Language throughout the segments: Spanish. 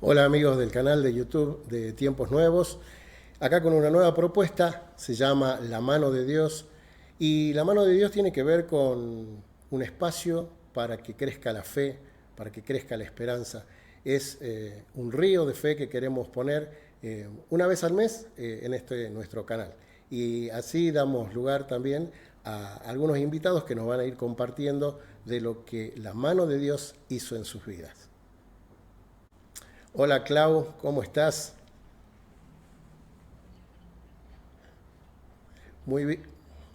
Hola amigos del canal de YouTube de Tiempos Nuevos, acá con una nueva propuesta, se llama La Mano de Dios y la mano de Dios tiene que ver con un espacio para que crezca la fe, para que crezca la esperanza. Es un río de fe que queremos poner una vez al mes en nuestro canal y así damos lugar también a algunos invitados que nos van a ir compartiendo de lo que la mano de Dios hizo en sus vidas. Hola Clau, ¿cómo estás? Muy bien.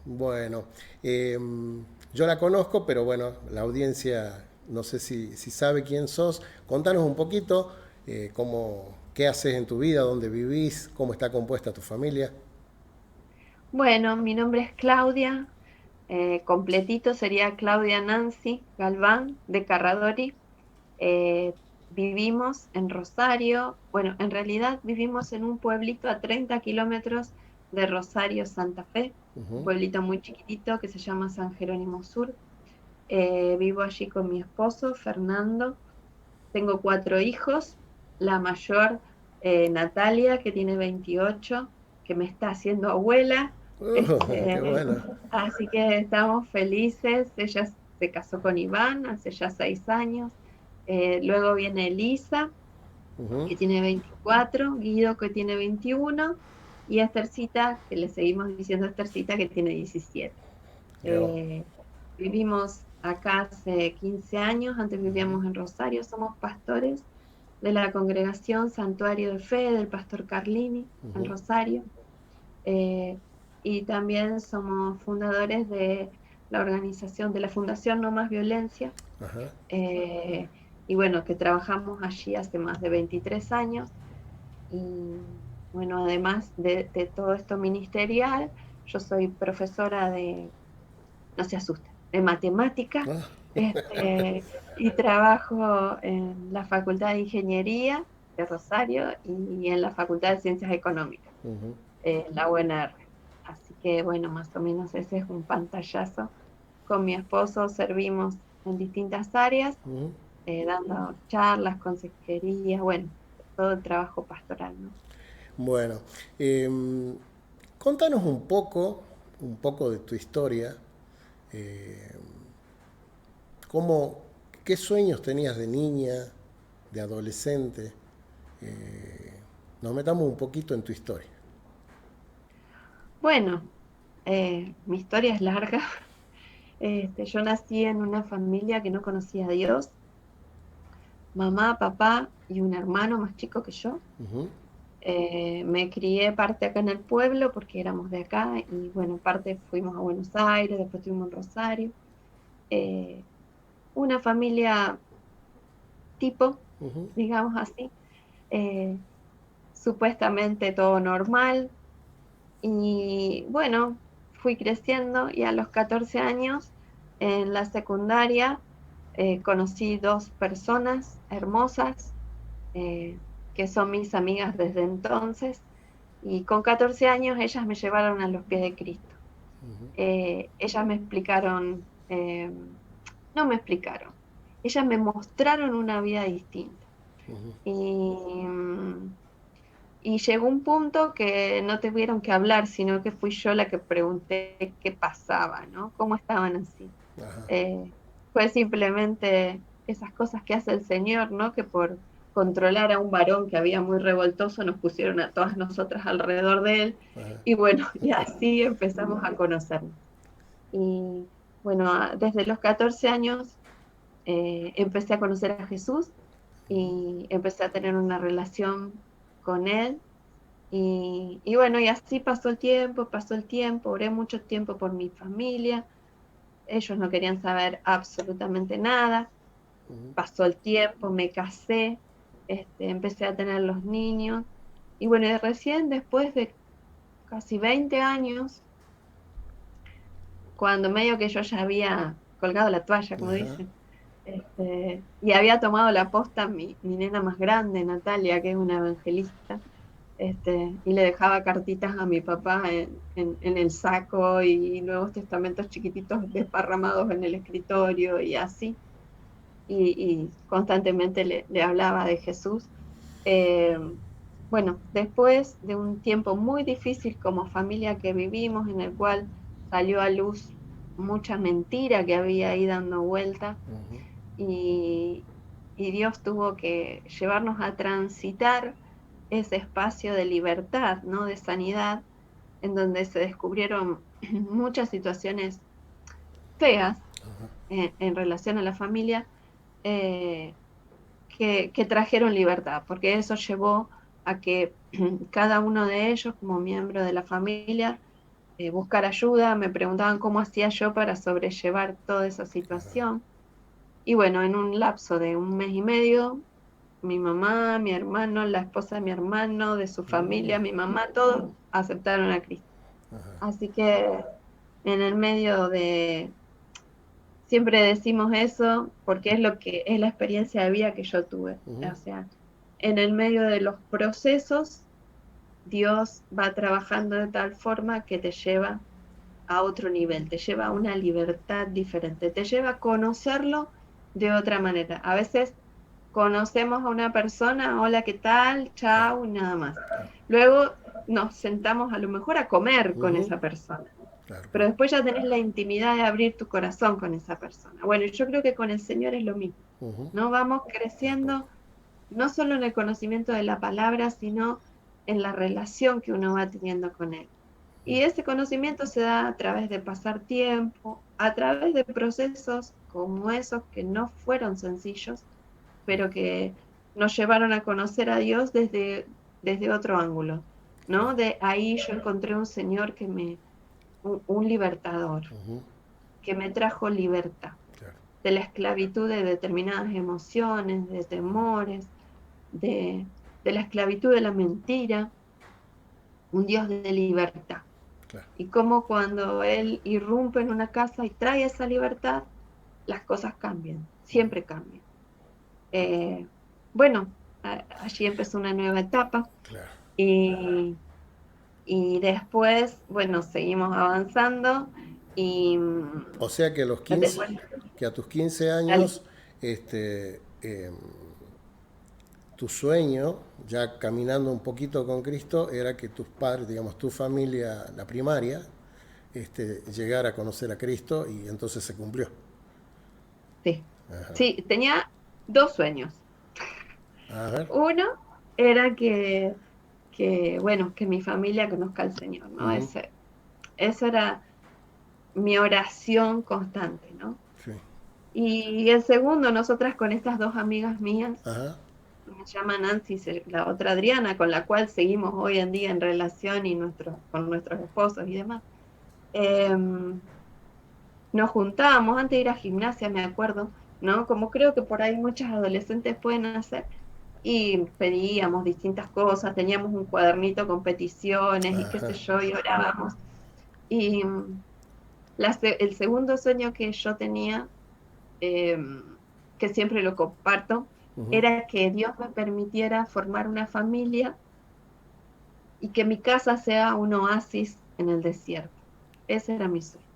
Bueno, eh, yo la conozco, pero bueno, la audiencia no sé si sabe quién sos. Contanos un poquito qué haces en tu vida, dónde vivís, cómo está compuesta tu familia. Bueno, mi nombre es Claudia, completito sería Claudia Nancy Galván de Carradori. Eh, Vivimos en Rosario, bueno, en realidad vivimos en un pueblito a 30 kilómetros de Rosario, Santa Fe, un Ujú, pueblito muy chiquitito que se llama San Jerónimo Sur. Vivo allí con mi esposo, Fernando. Tengo cuatro hijos, la mayor, Natalia, que tiene 28, que me está haciendo abuela. qué Este, bueno. así que estamos felices. Ella se casó con Iván hace ya 6 años. Luego viene Elisa, Ujú, que tiene 24, Guido, que tiene 21, y Esthercita, que le seguimos diciendo Esthercita, que tiene 17. qué bueno. Eh, Vivimos acá hace 15 años, antes vivíamos en Rosario, somos pastores de la congregación Santuario de Fe del pastor Carlini en Ujú, Rosario. eh, y también somos fundadores de la organización de la Fundación No Más Violencia. ajá. eh, y bueno, que trabajamos allí hace más de 23 años. Y bueno, además de todo esto ministerial, yo soy profesora de, no se asusten, de matemática, Ah, y trabajo en la Facultad de Ingeniería de Rosario y en la Facultad de Ciencias Económicas, ujú, la UNR. Así que bueno, más o menos ese es un pantallazo. Con mi esposo servimos en distintas áreas, ujú. dando charlas, consejerías, bueno, todo el trabajo pastoral, ¿no? Bueno, em, contanos un poco de tu historia. eh, ¿Cómo, qué sueños tenías de niña, de adolescente? Nos metamos un poquito en tu historia. Bueno, mi historia es larga. Yo nací en una familia que no conocía a Dios, mamá, papá y un hermano más chico que yo. Ujú, Me crié parte acá en el pueblo porque éramos de acá y bueno, parte fuimos a Buenos Aires, después estuvimos en Rosario. Eh, una familia tipo, ujú, digamos así, eh, supuestamente todo normal. Y bueno, fui creciendo y a los 14 años en la secundaria conocí dos personas hermosas, eh, que son mis amigas desde entonces, y con 14 años ellas me llevaron a los pies de Cristo. Ellas me explicaron, no me explicaron, ellas me mostraron una vida distinta. Y, y llegó un punto que no tuvieron que hablar, sino que fui yo la que pregunté qué pasaba, ¿no? ¿Cómo estaban así? ajá, Eh, Fue simplemente esas cosas que hace el Señor, ¿no? Que por controlar a un varón que había muy revoltoso, nos pusieron a todas nosotras alrededor de él. ajá, Y bueno, y así empezamos a conocernos. Y bueno, desde los 14 años empecé a conocer a Jesús y empecé a tener una relación con él. Y bueno, y así pasó el tiempo, oré mucho tiempo por mi familia, ellos no querían saber absolutamente nada. Pasó el tiempo, me casé, empecé a tener los niños. Y bueno, y recién después de casi 20 años, cuando medio que yo ya había colgado la toalla, como ajá, dicen, y había tomado la posta mi nena más grande, Natalia, que es una evangelista, y le dejaba cartitas a mi papá en el saco y nuevos testamentos chiquititos desparramados en el escritorio y así, y constantemente le hablaba de Jesús. Eh, bueno, después de un tiempo muy difícil como familia que vivimos, en el cual salió a luz mucha mentira que había ahí dando vuelta, Ujú. y, y Dios tuvo que llevarnos a transitar ese espacio de libertad, ¿no? De sanidad, en donde se descubrieron muchas situaciones feas en relación a la familia, eh, que trajeron libertad, porque eso llevó a que cada uno de ellos, como miembro de la familia, buscar ayuda, me preguntaban cómo hacía yo para sobrellevar toda esa situación. Y bueno, en un lapso de un mes y medio, mi mamá, mi hermano, la esposa de mi hermano, de su familia, mi mamá, todos aceptaron a Cristo. Así que en el medio de, siempre decimos eso porque es lo que es la experiencia de vida que yo tuve. Ujú. O sea, en el medio de los procesos, Dios va trabajando de tal forma que te lleva a otro nivel, te lleva a una libertad diferente, te lleva a conocerlo de otra manera. A veces conocemos a una persona, hola, ¿qué tal? Claro, Chao, y nada más. Luego nos sentamos a lo mejor a comer con ujú, esa persona, claro, pero claro. después ya tenés la intimidad de abrir tu corazón con esa persona. Bueno, yo creo que con el Señor es lo mismo, Ujú, ¿no? Vamos de acuerdo. creciendo no solo en el conocimiento de la palabra, sino en la relación que uno va teniendo con Él. Y ese conocimiento se da a través de pasar tiempo, a través de procesos como esos que no fueron sencillos, pero que nos llevaron a conocer a Dios desde otro ángulo, ¿no? Claro, De ahí yo encontré un Señor un libertador, ujú, que me trajo libertad claro, de la esclavitud de determinadas emociones, de temores, de, de la esclavitud de la mentira, un Dios de libertad. claro. Y cómo cuando Él irrumpe en una casa y trae esa libertad, las cosas cambian, siempre cambian. Eh, bueno, allí empezó una nueva etapa Claro. y, y después, bueno, seguimos avanzando y O sea que a los 15, después, que a tus 15 dale. años, tu sueño, ya caminando un poquito con Cristo, era que tus padres, digamos, tu familia, la primaria, llegara a conocer a Cristo y entonces se cumplió. Sí, Ajá. sí, tenía dos sueños. A ver. Uno era bueno, que mi familia conozca al Señor, ¿no? Ujú, Esa era mi oración constante, ¿no? sí. Y el segundo, nosotras con estas dos amigas mías, Ajá. me llama Nancy, la otra Adriana, con la cual seguimos hoy en día en relación y con nuestros esposos y demás, eh, nos juntábamos antes de ir a gimnasia, me acuerdo, ¿no? Como creo que por ahí muchas adolescentes pueden hacer, y pedíamos distintas cosas, teníamos un cuadernito con peticiones y qué sé Ajá. yo, y orábamos. Y el segundo sueño que yo tenía, eh, que siempre lo comparto, Ujú, era que Dios me permitiera formar una familia y que mi casa sea un oasis en el desierto. Ese era mi sueño.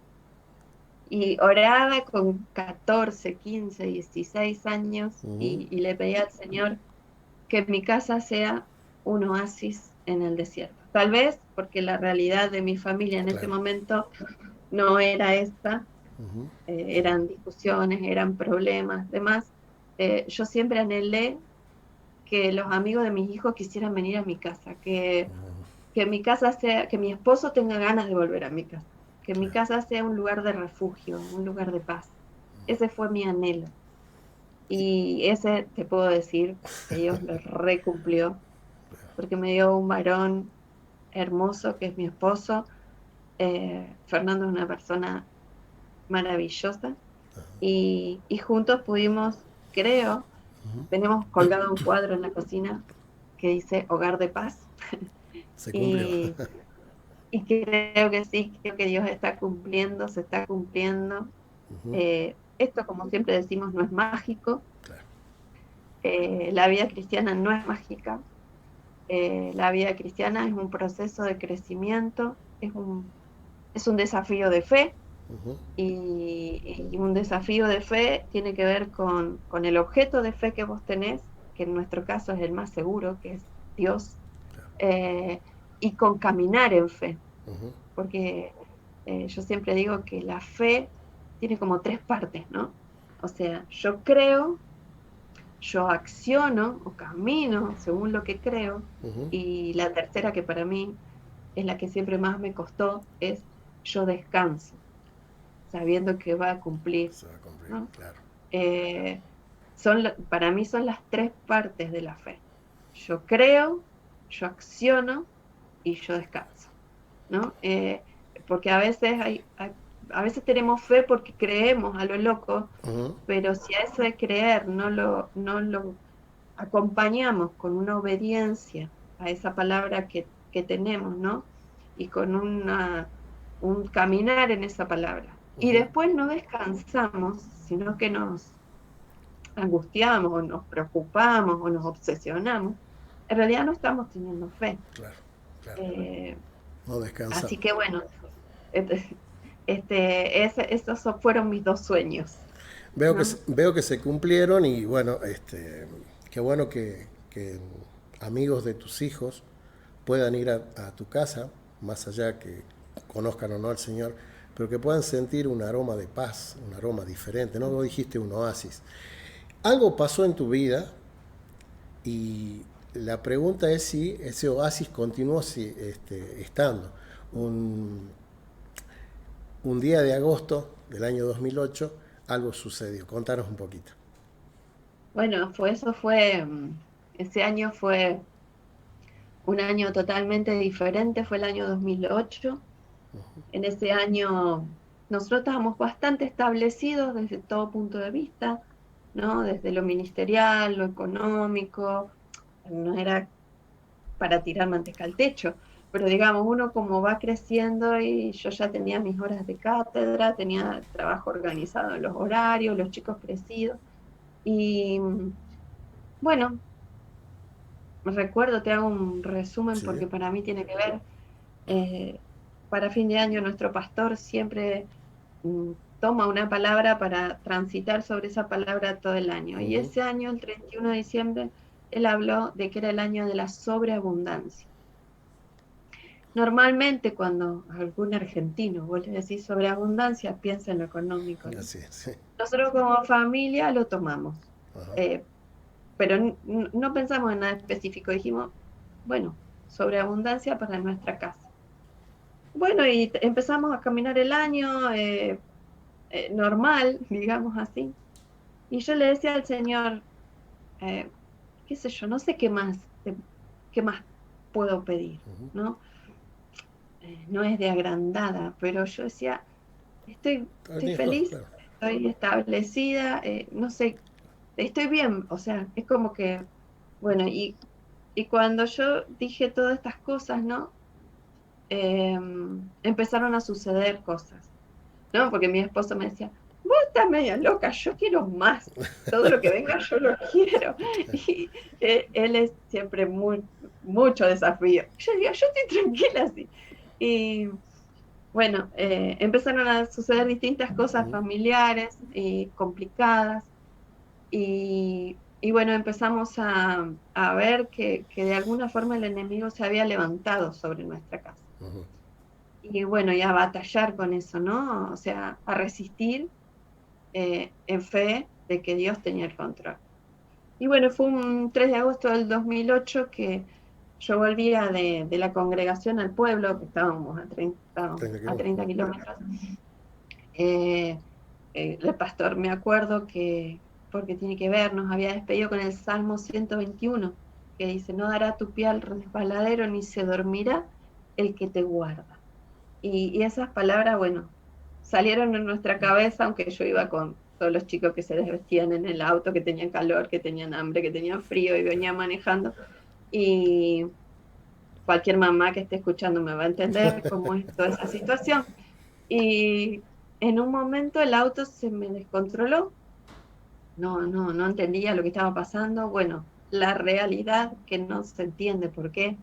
Y oraba con 14, 15, 16 años ujú, y le pedía al Señor que mi casa sea un oasis en el desierto. Tal vez porque la realidad de mi familia en ese claro. momento no era esta, Ujú, eran discusiones, eran problemas, demás. Yo siempre anhelé que los amigos de mis hijos quisieran venir a mi casa, que mi casa sea, que mi esposo tenga ganas de volver a mi casa, que mi claro. casa sea un lugar de refugio, un lugar de paz. Ese fue mi anhelo. Y ese te puedo decir que Dios lo recumplió, porque me dio un varón hermoso que es mi esposo. Fernando es una persona maravillosa y juntos pudimos, creo, tenemos colgado un cuadro en la cocina que dice Hogar de Paz Se cumplió. y, y creo que sí, creo que Dios está cumpliendo, se está cumpliendo. Ujú, Esto, como siempre decimos, no es mágico. claro. La vida cristiana no es mágica. La vida cristiana es un proceso de crecimiento, es un desafío de fe Ujú, y un desafío de fe tiene que ver con el objeto de fe que vos tenés que en nuestro caso es el más seguro, que es Dios, y con caminar en fe, porque yo siempre digo que la fe tiene como tres partes, ¿no? O sea, yo creo, yo acciono o camino según lo que creo, y la tercera que para mí es la que siempre más me costó, es yo descanso, sabiendo que va a cumplir, Se va a cumplir, ¿no? claro. Para mí son las tres partes de la fe. Yo creo, yo acciono y yo descanso, ¿no? Porque a veces tenemos fe porque creemos a lo loco, pero si a eso de creer no lo acompañamos con una obediencia a esa palabra que tenemos, ¿no? Y con un caminar en esa palabra. Y después no descansamos, sino que nos angustiamos o nos preocupamos o nos obsesionamos, en realidad no estamos teniendo fe. Claro, claro. Eh, No descansa. Así que bueno, esos fueron mis dos sueños, ¿no? Veo que se cumplieron y bueno, qué bueno que amigos de tus hijos puedan ir a tu casa, más allá que conozcan o no al Señor, pero que puedan sentir un aroma de paz, un aroma diferente, ¿no? Vos dijiste un oasis. Algo pasó en tu vida y la pregunta es si ese oasis continuó estando. Un, un día de agosto del año 2008 algo sucedió. Contanos un poquito. Bueno, ese año fue un año totalmente diferente, fue el año 2008. En ese año nosotros estábamos bastante establecidos desde todo punto de vista, ¿no? Desde lo ministerial, lo económico, no era para tirar manteca al techo, pero digamos, uno como va creciendo y yo ya tenía mis horas de cátedra, tenía trabajo organizado en los horarios, los chicos crecidos, y bueno, recuerdo, te hago un resumen Sí. porque para mí tiene que ver, para fin de año nuestro pastor siempre toma una palabra para transitar sobre esa palabra todo el año. Y ese año, el 31 de diciembre, él habló de que era el año de la sobreabundancia. Normalmente cuando a algún argentino vos le decís sobreabundancia, piensa en lo económico, ¿no? Así, sí. Nosotros como familia lo tomamos, eh, pero no pensamos en nada específico. Dijimos, bueno, sobreabundancia para nuestra casa. Bueno, y empezamos a caminar el año normal, digamos así. Y yo le decía al Señor, eh, qué sé yo, no sé qué más puedo pedir, ¿no? No es de agrandada, pero yo decía, estoy Tienes todo, feliz, claro. estoy establecida, no sé, estoy bien, o sea, es como que, bueno, y cuando yo dije todas estas cosas, ¿no? Empezaron a suceder cosas, ¿no? Porque mi esposo me decía, vos estás media loca, yo quiero más, todo lo que venga yo lo quiero. Y él es siempre mucho desafío. Yo digo, yo estoy tranquila así. Y bueno, empezaron a suceder distintas cosas familiares y complicadas y bueno, empezamos a ver que de alguna forma el enemigo se había levantado sobre nuestra casa. Y bueno, y a batallar con eso, ¿no? O sea, a resistir en fe de que Dios tenía el control. Y bueno, fue un 3 de agosto del 2008 que yo volvía de la congregación al pueblo, que estábamos a 30 kilómetros. El pastor, me acuerdo que, porque tiene que ver, nos había despedido con el Salmo 121, que dice, no dará tu pie al resbaladero ni se dormirá el que te guarda. Y esas palabras, bueno, salieron en nuestra cabeza, aunque yo iba con todos los chicos que se desvestían en el auto, que tenían calor, que tenían hambre, que tenían frío y venía manejando. Y cualquier mamá que esté escuchando me va a entender cómo es toda esa situación. Y en un momento el auto se me descontroló, no entendía lo que estaba pasando. Bueno, la realidad que no se entiende por qué,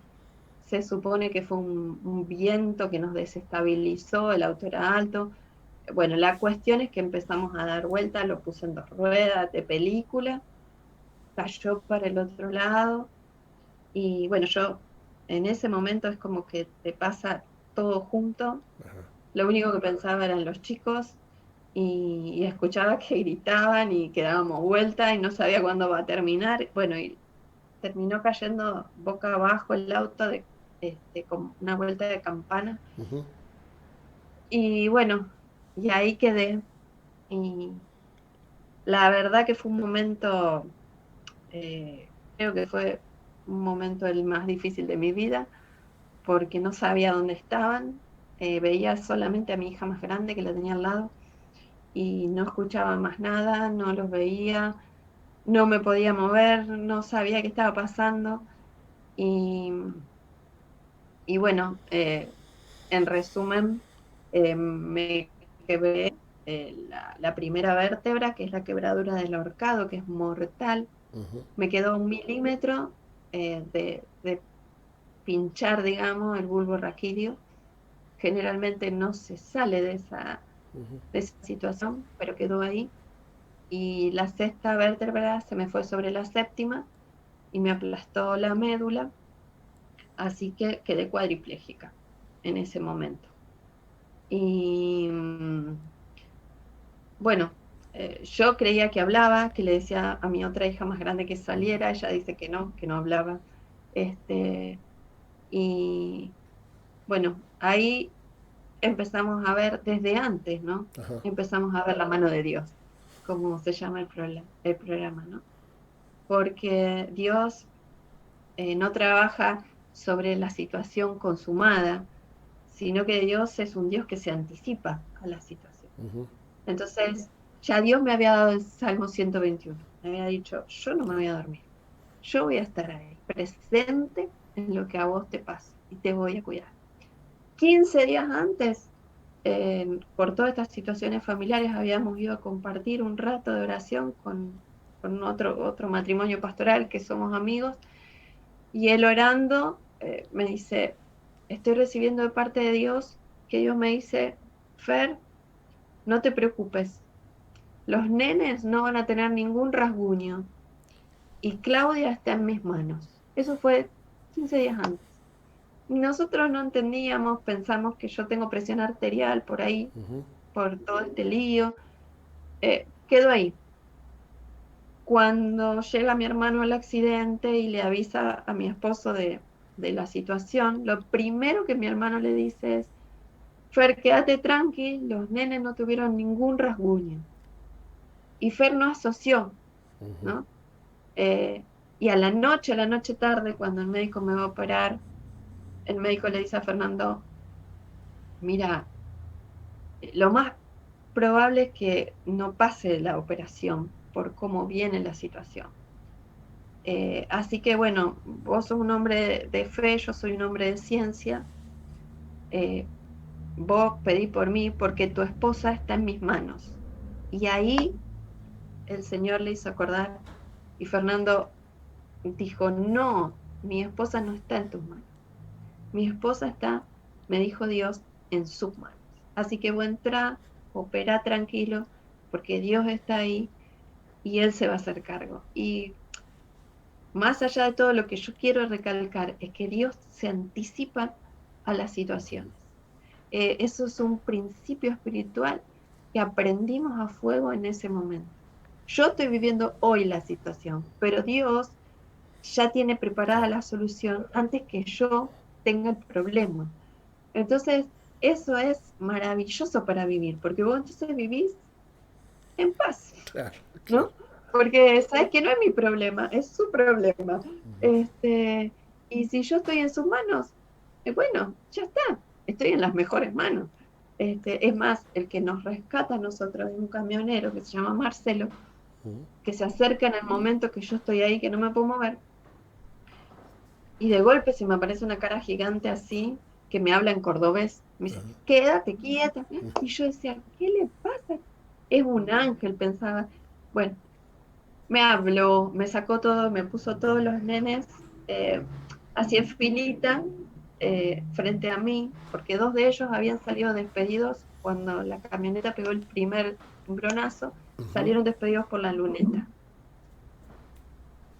se supone que fue un viento que nos desestabilizó, el auto era alto. Bueno, la cuestión es que empezamos a dar vuelta, lo puse en dos ruedas de película cayó para el otro lado. Y bueno, yo en ese momento es como que te pasa todo junto. Ajá. Lo único que pensaba eran los chicos y escuchaba que gritaban y que dábamos vuelta y no sabía cuándo va a terminar. Bueno, y terminó cayendo boca abajo el auto con una vuelta de campana. Ujú. Y bueno, y ahí quedé. Y la verdad que fue un momento, creo que fue un momento el más difícil de mi vida, porque no sabía dónde estaban. Veía solamente a mi hija más grande que la tenía al lado y no escuchaba más nada, no los veía, no me podía mover, no sabía qué estaba pasando. Y, y bueno, en resumen, me quebré la primera vértebra, que es la quebradura del ahorcado, que es mortal. Ujú. Me quedó 1 milímetro de pinchar, digamos, el bulbo raquídeo. Generalmente no se sale Ujú. de esa situación, pero quedó ahí. Y la sexta vértebra se me fue sobre la séptima y me aplastó la médula, así que quedé cuadriplégica en ese momento. Y bueno, yo creía que hablaba, que le decía a mi otra hija más grande que saliera, ella dice que no hablaba. Este, y bueno, ahí empezamos a ver desde antes, ¿no? Ajá. Empezamos a ver la mano de Dios, como se llama el programa, ¿no? Porque Dios no trabaja sobre la situación consumada, sino que Dios es un Dios que se anticipa a la situación. Ujú. Entonces, ya Dios me había dado el Salmo 121, me había dicho, yo no me voy a dormir, yo voy a estar ahí, presente en lo que a vos te pasa y te voy a cuidar. 15 días antes, por todas estas situaciones familiares, habíamos ido a compartir un rato de oración con otro matrimonio pastoral que somos amigos, y él orando me dice, estoy recibiendo de parte de Dios que Dios me dice, Fer, no te preocupes, los nenes no van a tener ningún rasguño y Claudia está en mis manos. Eso fue 15 días antes. Y nosotros no entendíamos, pensamos que yo tengo presión arterial por ahí, Ujú. por todo este lío. Quedó ahí. Cuando llega mi hermano al accidente y le avisa a mi esposo de la situación, lo primero que mi hermano le dice es, Fer, quédate tranqui, los nenes no tuvieron ningún rasguño. Y Fer no asoció, Ujú. ¿no? Y a la noche tarde, cuando el médico me va a operar, el médico le dice a Fernando, mira, lo más probable es que no pase la operación por cómo viene la situación. Así que bueno, vos sos un hombre de fe, yo soy un hombre de ciencia. eh, Vos pedí por mí porque tu esposa está en mis manos. Y ahí el Señor le hizo acordar y Fernando dijo, no, mi esposa no está en tus manos. Mi esposa está, me dijo Dios, en sus manos. Así que vos entrá, opera tranquilo, porque Dios está ahí y Él se va a hacer cargo. Y más allá de todo, lo que yo quiero recalcar es que Dios se anticipa a las situaciones. Eso es un principio espiritual que aprendimos a fuego en ese momento. Yo estoy viviendo hoy la situación, pero Dios ya tiene preparada la solución antes que yo tenga el problema. Entonces, eso es maravilloso para vivir, porque vos entonces vivís en paz, Claro, claro. ¿no? Porque sabes que no es mi problema, es su problema. Este, y si yo estoy en sus manos, bueno, ya está, estoy en las mejores manos. Es más, el que nos rescata a nosotros es un camionero que se llama Marcelo, Ujú. que se acerca en el momento que yo estoy ahí, que no me puedo mover, y de golpe se me aparece una cara gigante así, que me habla en cordobés. Me dice, quédate quieta. Y yo decía, ¿qué le pasa? Es un ángel, pensaba. Bueno, me habló, me sacó todo, me puso todos los nenes eh, así en filita frente a mí, porque dos de ellos habían salido despedidos cuando la camioneta pegó el primer cimbronazo, Ujú. salieron despedidos por la luneta.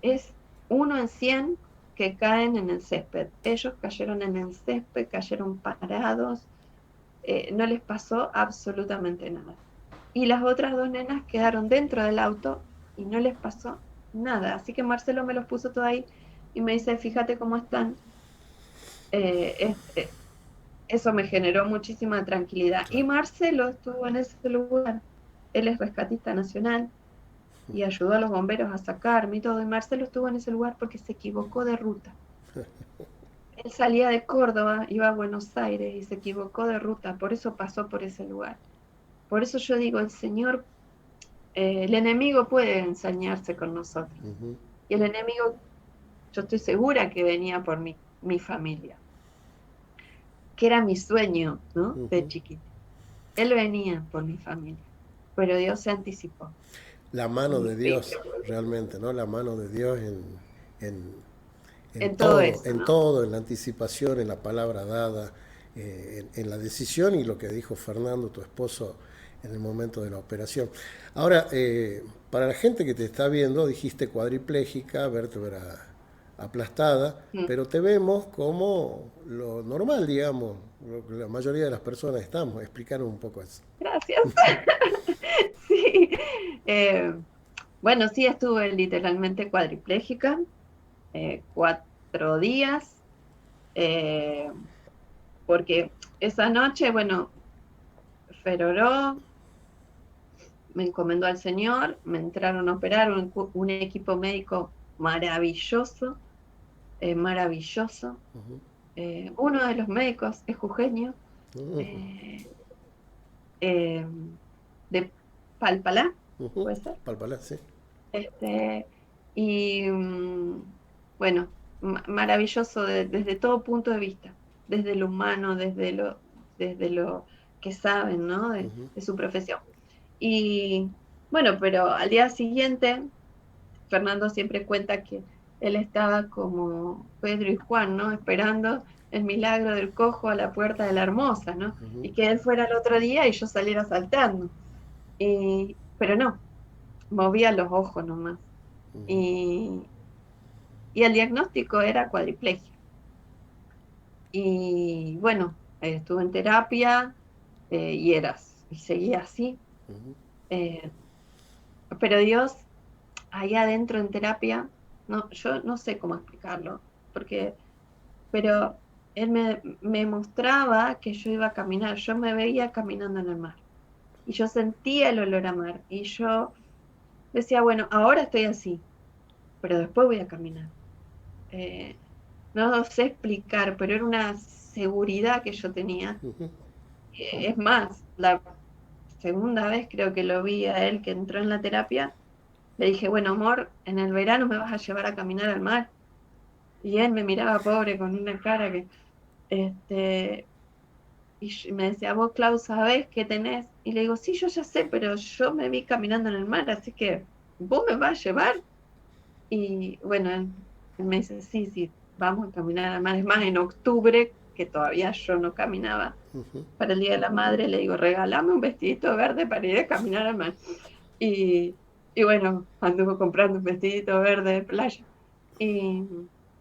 es 1 en 100 que caen en el césped. Ellos cayeron en el césped, cayeron parados, no les pasó absolutamente nada. Y las otras 2 nenas quedaron dentro del auto y no les pasó nada. Así que Marcelo me los puso todo ahí y me dice, fíjate cómo están. Eh, Eso me generó muchísima tranquilidad. Y Claro. Marcelo estuvo en ese lugar. Él es rescatista nacional y ayudó a los bomberos a sacarme y todo. Y Marcelo estuvo en ese lugar porque se equivocó de ruta. Él salía de Córdoba, iba a Buenos Aires y se equivocó de ruta, por eso pasó por ese lugar. Por eso yo digo, el Señor, el enemigo puede ensañarse con nosotros. Ujú, Y el enemigo, yo estoy segura que venía por mi familia, que era mi sueño, ¿no? De ujú. chiquita. Él venía por mi familia, pero Dios se anticipó. La mano de Y Dios, realmente, ¿no? La mano de Dios en, en todo eso, en ¿no? todo, en la anticipación, en la palabra dada, en la decisión y lo que dijo Fernando, tu esposo, en el momento de la operación. Ahora, para la gente que te está viendo, dijiste cuadripléjica, vértebra aplastada, Mm. pero te vemos como lo normal, digamos, lo que la mayoría de las personas estamos. Explicar un poco eso. Gracias. Sí. Eh, bueno, sí, estuve literalmente cuadripléjica, 4 días, eh, porque esa noche, bueno, Feroró me encomendó al Señor, me entraron a operar un equipo médico maravilloso, maravilloso. Uno de los médicos es jujeño, eh, eh, de Palpalá, Ujú. puede ser. Palpalá, sí. Este, y bueno, maravilloso desde todo punto de vista, desde lo humano, desde lo que saben, ¿no? Ujú, De su profesión. Y bueno, pero al día siguiente, Fernando siempre cuenta que él estaba como Pedro y Juan, ¿no? Esperando el milagro del cojo a la puerta de la hermosa, ¿no? ujú, Y que él fuera el otro día y yo saliera saltando. Pero no, movía los ojos nomás. ujú, Y, y el diagnóstico era cuadriplegia. Y bueno, estuve en terapia y seguía así. ujú, Eh, pero Dios, ahí adentro en terapia, no, yo no sé cómo explicarlo, porque, pero Él me mostraba que yo iba a caminar, yo me veía caminando en el mar. Y yo sentía el olor a mar. Y yo decía, bueno, ahora estoy así, pero después voy a caminar. Eh, no sé explicar, pero era una seguridad que yo tenía. ujú. Es más, la segunda vez creo que lo vi a él que entró en la terapia, le dije, bueno, amor, en el verano me vas a llevar a caminar al mar. Y él me miraba pobre con una cara que, este, y me decía, vos, Clau, ¿sabés qué tenés? Y le digo, sí, yo ya sé, pero yo me vi caminando en el mar, así que, ¿vos me vas a llevar? Y bueno, él me dice, sí, sí, vamos a caminar al mar. Es más, en octubre, que todavía yo no caminaba, para el Día de la Madre, le digo, regálame un vestidito verde para ir a caminar al mar. Y, y bueno, anduvo comprando un vestidito verde de playa. Y,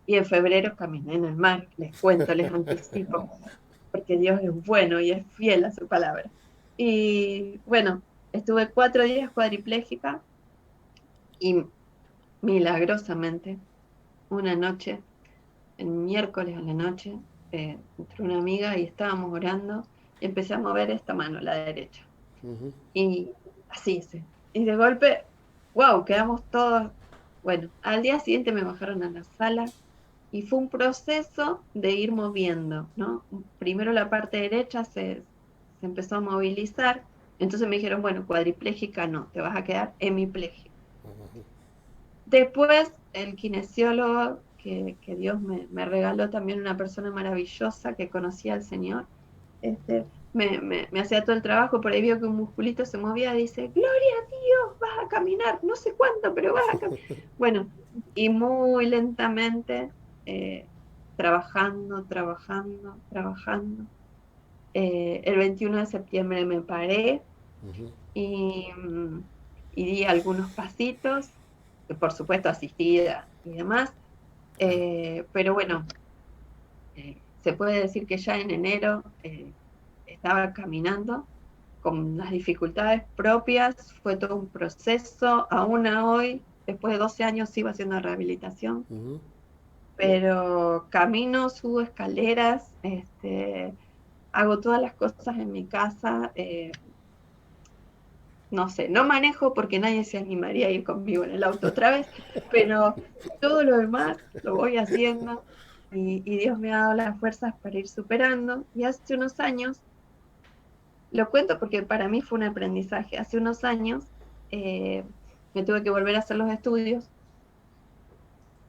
y en febrero caminé en el mar, les cuento, les anticipo, porque Dios es bueno y es fiel a su palabra. Y bueno, estuve 4 días cuadriplégica y milagrosamente, una noche, el miércoles a la noche, entró una amiga y estábamos orando y empecé a mover esta mano, la derecha. Y así, sí. Y de golpe, wow, quedamos todos. Bueno, al día siguiente me bajaron a la sala y fue un proceso de ir moviendo, ¿no? Primero la parte derecha se empezó a movilizar, entonces me dijeron, bueno, cuadriplégica no, te vas a quedar hemipléjica. Después, el kinesiólogo, que Dios me regaló también una persona maravillosa que conocía al Señor, me hacía todo el trabajo, por ahí vio que un musculito se movía y dice, Gloria a Dios, vas a caminar, no sé cuánto, pero vas a caminar. Bueno, y muy lentamente, eh, trabajando, trabajando, trabajando. El 21 de septiembre me paré y, y di algunos pasitos por supuesto asistida y demás, pero bueno, se puede decir que ya en enero estaba caminando con las dificultades propias, fue todo un proceso, aún a hoy, después de 12 años sigo haciendo rehabilitación, Ujú. pero camino, subo escaleras, hago todas las cosas en mi casa, no sé, no manejo porque nadie se animaría a ir conmigo en el auto otra vez, pero todo lo demás lo voy haciendo y Dios me ha dado las fuerzas para ir superando. Y hace unos años, lo cuento porque para mí fue un aprendizaje, hace unos años eh, me tuve que volver a hacer los estudios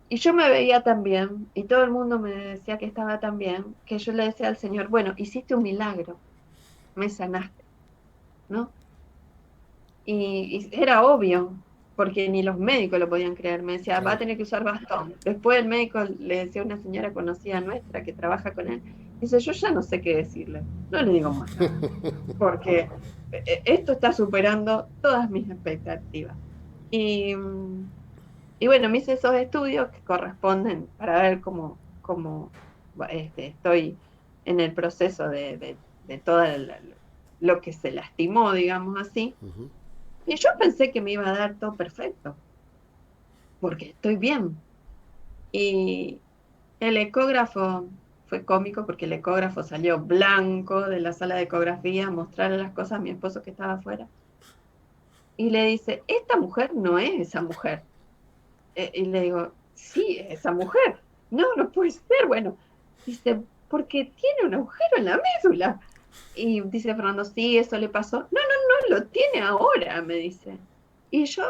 y yo me veía tan bien y todo el mundo me decía que estaba tan bien, que yo le decía al Señor, bueno, hiciste un milagro, me sanaste, ¿no? Y era obvio, porque ni los médicos lo podían creer. Me decía, va a Claro. tener que usar bastón. Después el médico le decía a una señora conocida nuestra que trabaja con él, dice, yo ya no sé qué decirle, no le digo más nada, porque esto está superando todas mis expectativas. Y, y bueno, me hice esos estudios que corresponden para ver cómo estoy en el proceso de todo lo que se lastimó, digamos así. Ujú. Y yo pensé que me iba a dar todo perfecto, porque estoy bien. Y el ecógrafo fue cómico porque el ecógrafo salió blanco de la sala de ecografía a mostrarle las cosas a mi esposo que estaba afuera. Y le dice, esta mujer no es esa mujer. Y le digo, sí, es esa mujer. No, no puede ser. Bueno, dice, porque tiene un agujero en la médula. Y dice Fernando, sí, eso le pasó. No, no, no, lo tiene ahora, me dice. Y yo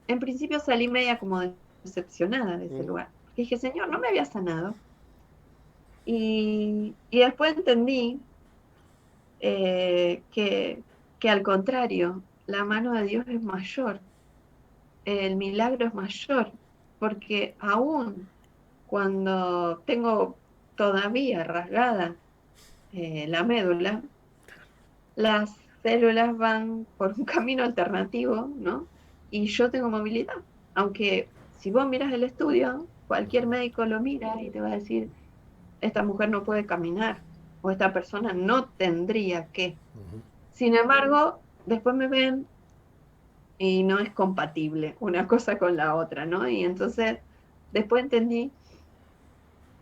en principio salí media como decepcionada de ese Ujú. lugar. Porque dije, Señor, no me había sanado. Y después entendí que al contrario, la mano de Dios es mayor, el milagro es mayor, porque aún cuando tengo todavía rasgada la médula, las células van por un camino alternativo, ¿no? Y yo tengo movilidad. Aunque si vos miras el estudio, cualquier médico lo mira y te va a decir, esta mujer no puede caminar o esta persona no tendría que. Sin embargo, después me ven y no es compatible una cosa con la otra, ¿no? Y entonces después entendí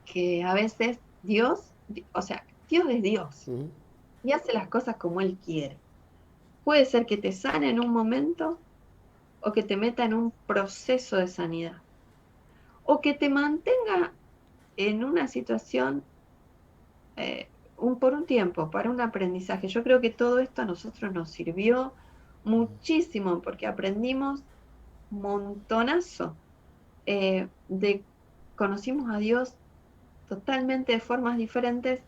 que a veces Dios, o sea, Dios es Dios Ujú. y hace las cosas como Él quiere. Puede ser que te sane en un momento o que te meta en un proceso de sanidad o que te mantenga en una situación por un tiempo, para un aprendizaje. Yo creo que todo esto a nosotros nos sirvió muchísimo porque aprendimos montonazo. Conocimos a Dios totalmente de formas diferentes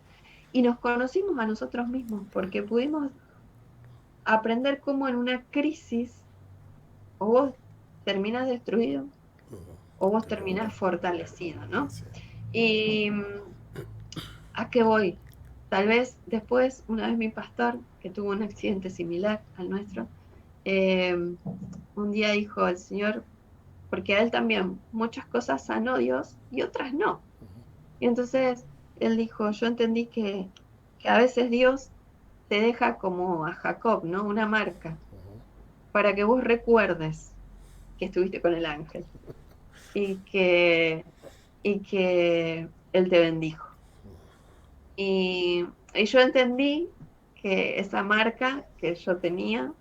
y nos conocimos a nosotros mismos porque pudimos aprender cómo en una crisis o vos terminás destruido o vos Totalmente. terminás fortalecido, ¿no? Sí. Y ¿a qué voy? Tal vez después, una vez mi pastor, que tuvo un accidente similar al nuestro, eh, un día dijo el Señor, porque a él también muchas cosas sanó Dios y otras no. Y entonces él dijo, yo entendí que a veces Dios te deja como a Jacob, ¿no? Una marca, para que vos recuerdes que estuviste con el ángel y que él te bendijo. Y yo entendí que esa marca que yo tenía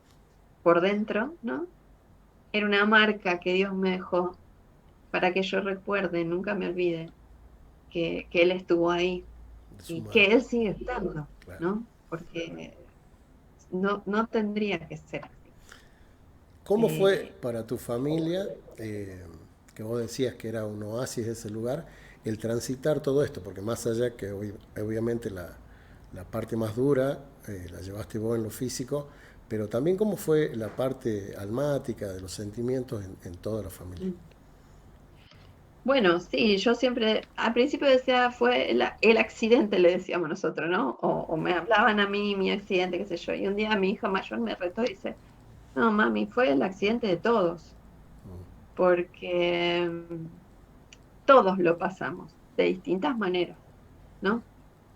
por dentro, ¿no? Era una marca que Dios me dejó para que yo recuerde, nunca me olvide, que Él estuvo ahí De su y mano. que Él sigue estando, Claro. ¿no? Porque no tendría que ser así. ¿Cómo fue Eh, para tu familia, que vos decías que era un oasis de ese lugar, el transitar todo esto? Porque más allá que obviamente la parte más dura la llevaste vos en lo físico, pero también cómo fue la parte almática de los sentimientos en toda la familia. bueno, sí, yo siempre, al principio decía, fue el accidente, le decíamos nosotros, ¿no? O me hablaban a mí, mi accidente, qué sé yo. Y un día mi hija mayor me retó y dice, no, mami, fue el accidente de todos. porque todos lo pasamos de distintas maneras, ¿no?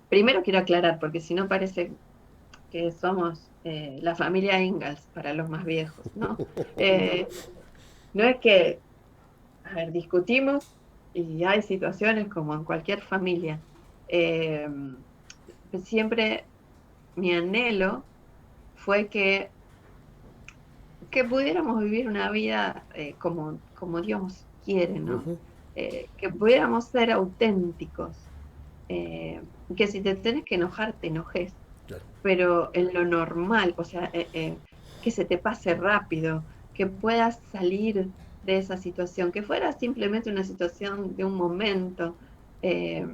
Primero quiero aclarar, porque si no parece que somos la familia Ingalls para los más viejos, ¿no? No es que, a ver, discutimos y hay situaciones como en cualquier familia. Eh, Siempre mi anhelo fue que pudiéramos vivir una vida como Dios quiere, ¿no? Ujú. Que pudiéramos ser auténticos, que si te tenés que enojar, te enojes, Claro. pero en lo normal, o sea, que se te pase rápido, que puedas salir de esa situación, que fuera simplemente una situación de un momento. eh,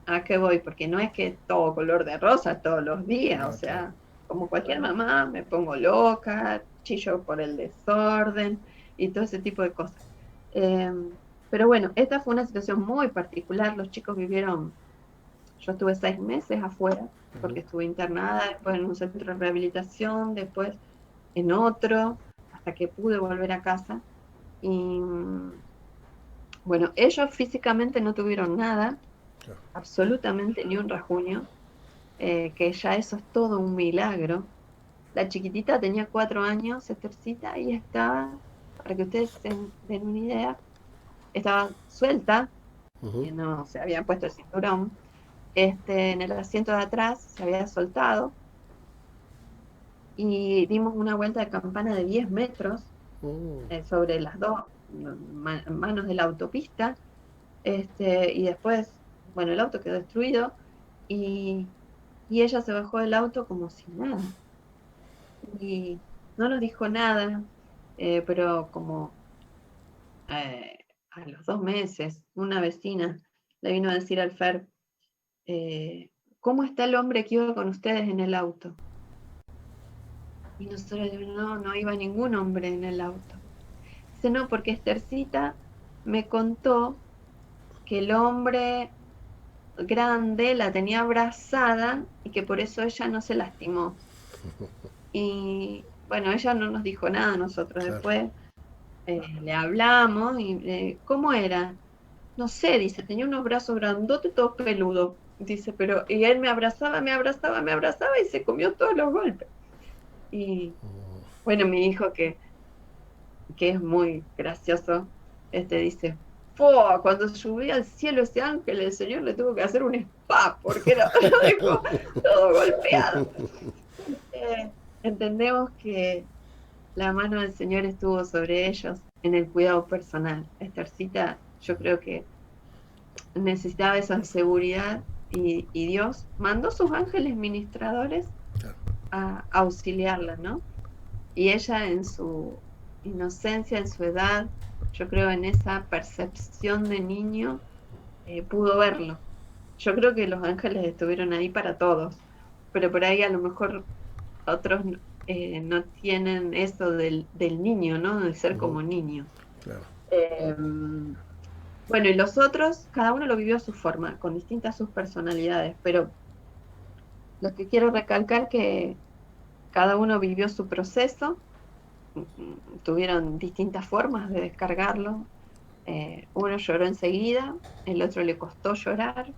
¿A qué voy? Porque no es que todo color de rosa todos los días, o No, claro. sea, como cualquier mamá, me pongo loca, chillo por el desorden y todo ese tipo de cosas. Eh, pero bueno, esta fue una situación muy particular, los chicos vivieron, yo estuve 6 meses afuera, porque estuve internada, después en un centro de rehabilitación, después en otro, hasta que pude volver a casa. Y bueno, ellos físicamente no tuvieron nada, Claro. absolutamente ni un rasguño, que ya eso es todo un milagro. La chiquitita tenía 4 años, Esthercita, y estaba, para que ustedes se den una idea, estaba suelta, Ujú. no se había puesto el cinturón, en el asiento de atrás se había soltado y dimos una vuelta de campana de 10 metros Mm. sobre las dos manos de la autopista, y después, bueno, el auto quedó destruido y, y ella se bajó del auto como si nada y no nos dijo nada, pero como a los 2 meses una vecina le vino a decir al Fer, eh, ¿cómo está el hombre que iba con ustedes en el auto? Y nosotros le dijimos, no, no iba ningún hombre en el auto. Dice, no, porque Estercita me contó que el hombre grande la tenía abrazada y que por eso ella no se lastimó. Y bueno, ella no nos dijo nada a nosotros. Claro. Después le hablamos y ¿cómo era? No sé, dice, tenía unos brazos grandotes, todos peludos. Dice, pero, y él me abrazaba, me abrazaba, me abrazaba y se comió todos los golpes. Y bueno, mi hijo que es muy gracioso, dice, ¡fua! Cuando subí al cielo ese ángel, el Señor le tuvo que hacer un spa, porque lo dejó todo golpeado. Entendemos que la mano del Señor estuvo sobre ellos en el cuidado personal. Estercita, yo creo que necesitaba esa seguridad y Dios mandó sus ángeles ministradores Claro. a auxiliarla, ¿no? Y ella en su inocencia, en su edad, yo creo en esa percepción de niño, pudo verlo. Yo creo que los ángeles estuvieron ahí para todos, pero por ahí a lo mejor otros no tienen eso del niño, ¿no? De ser Ujú. como niños. Claro. Eh, bueno, y los otros, cada uno lo vivió a su forma, con distintas sus personalidades, pero lo que quiero recalcar que cada uno vivió su proceso, tuvieron distintas formas de descargarlo. Uno lloró enseguida, el otro le costó llorar,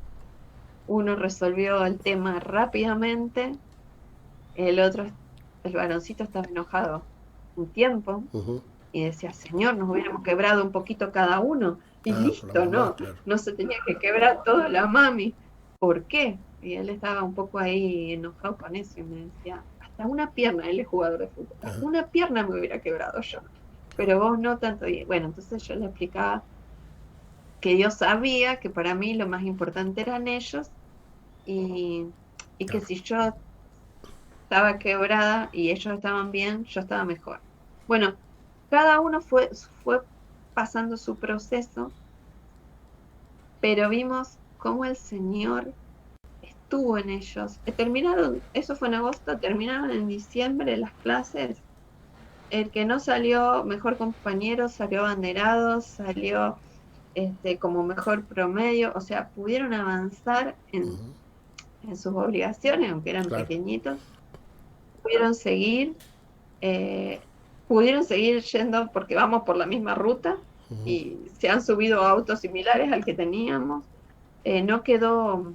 uno resolvió el tema rápidamente, el otro, el varoncito estaba enojado un tiempo Ujú. y decía, Señor, nos hubiéramos quebrado un poquito cada uno y Ah, por la listo, mamá, no, claro. no se tenía que quebrar toda la mami. ¿Por qué? Y él estaba un poco ahí enojado con eso y me decía, hasta una pierna, él es jugador de fútbol, Ajá. hasta una pierna me hubiera quebrado yo, pero vos no tanto. Y bueno, entonces yo le explicaba que Dios sabía que para mí lo más importante eran ellos y, y que Claro. si yo estaba quebrada y ellos estaban bien, yo estaba mejor. Bueno, cada uno fue pasando su proceso, pero vimos cómo el Señor estuvo en ellos. Terminaron, eso fue en agosto, terminaron en diciembre las clases. El que no salió mejor compañero salió abanderado, salió como mejor promedio, o sea, pudieron avanzar en sus obligaciones, aunque eran Claro. pequeñitos, pudieron seguir, eh, pudieron seguir yendo porque vamos por la misma ruta, y se han subido a autos similares al que teníamos. No quedó